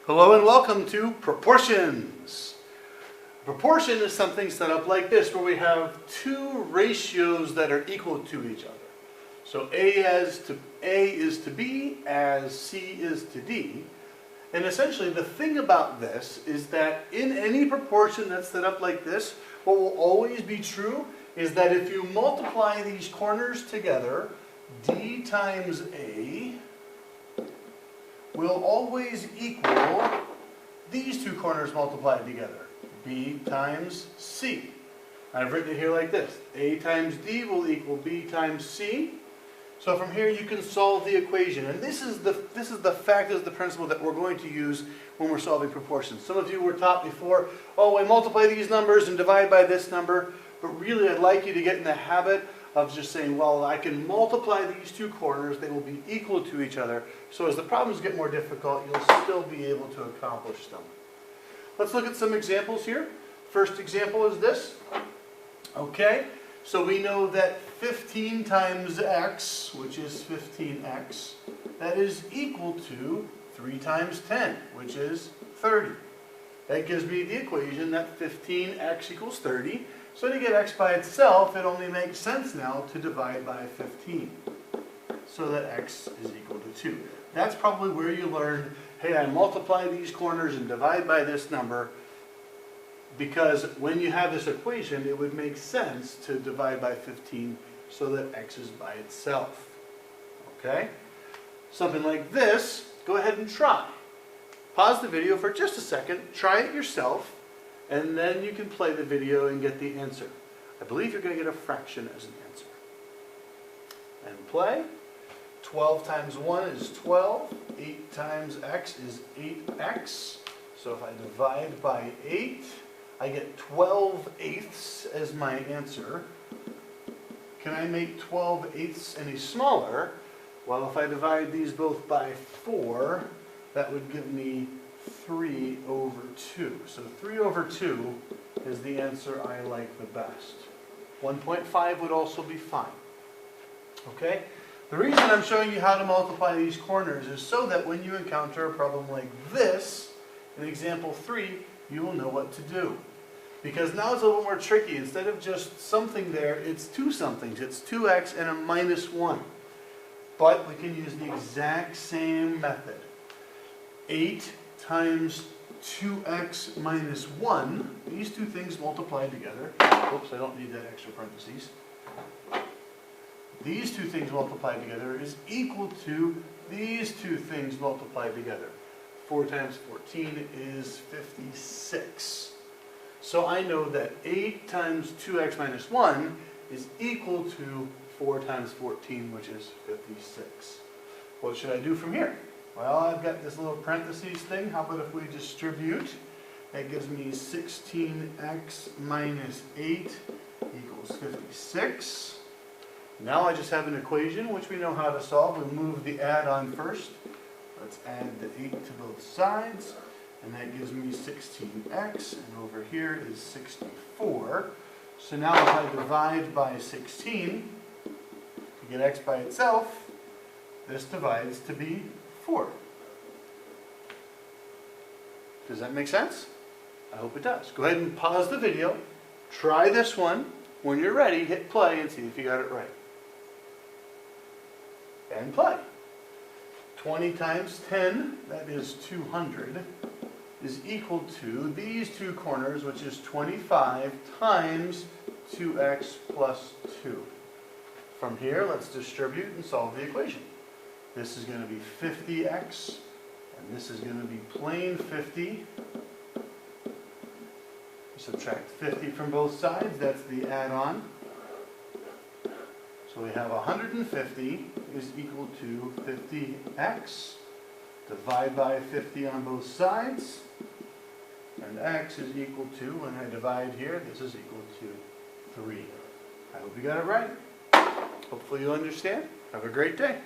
Hello and welcome to proportions. Proportion is something set up like this, where we have two ratios that are equal to each other. So A is to B as C is to D. And essentially the thing about this is that in any proportion that's set up like this, what will always be true is that if you multiply these corners together, D times A will always equal these two corners multiplied together, B times C. I've written it here like this. A times D will equal B times C. So from here you can solve the equation. And this is the fact, this is the principle that we're going to use when we're solving proportions. Some of you were taught before, oh, I multiply these numbers and divide by this number. But really I'd like you to get in the habit of just saying, well, I can multiply these two corners, they will be equal to each other. So as the problems get more difficult, you'll still be able to accomplish them. Let's look at some examples here. First example is this. Okay, so we know that 15 times x, which is 15x, that is equal to 3 times 10, which is 30. That gives me the equation that 15x equals 30. So to get x by itself, it only makes sense now to divide by 15, so that x is equal to 2. That's probably where you learned, hey, I multiply these corners and divide by this number, because when you have this equation, it would make sense to divide by 15 so that x is by itself. Okay? Something like this, go ahead and try. Pause the video for just a second, try it yourself, and then you can play the video and get the answer. I believe you're going to get a fraction as an answer. And play. 12 times 1 is 12. 8 times x is 8x. So if I divide by 8, I get 12/8 as my answer. Can I make 12/8 any smaller? Well, if I divide these both by 4, that would give me 3/2. So 3/2 is the answer I like the best. 1.5 would also be fine. Okay? The reason I'm showing you how to multiply these corners is so that when you encounter a problem like this, in example 3, you will know what to do. Because now it's a little more tricky. Instead of just something there, it's two somethings. It's 2x and a minus 1. But we can use the exact same method. 8 times 2x minus 1, these two things multiplied together. Oops, I don't need that extra parentheses. These two things multiplied together is equal to these two things multiplied together. 4 times 14 is 56. So I know that 8 times 2x minus 1 is equal to 4 times 14, which is 56. What should I do from here? Well, I've got this little parentheses thing. How about if we distribute? That gives me 16x minus 8 equals 56. Now I just have an equation which we know how to solve. We move the add-on first. Let's add the 8 to both sides. And that gives me 16x. And over here is 64. So now if I divide by 16 to get x by itself, this divides to be 4. Does that make sense? I hope it does. Go ahead and pause the video. Try this one. When you're ready, hit play and see if you got it right. And play. 20 times 10, that is 200, is equal to these two corners, which is 25 times 2x plus 2. From here, let's distribute and solve the equation. This is going to be 50x, and this is going to be plain 50. Subtract 50 from both sides, that's the add-on. So we have 150 is equal to 50x. Divide by 50 on both sides. And x is equal to, when I divide here, this is equal to 3. I hope you got it right. Hopefully you'll understand. Have a great day.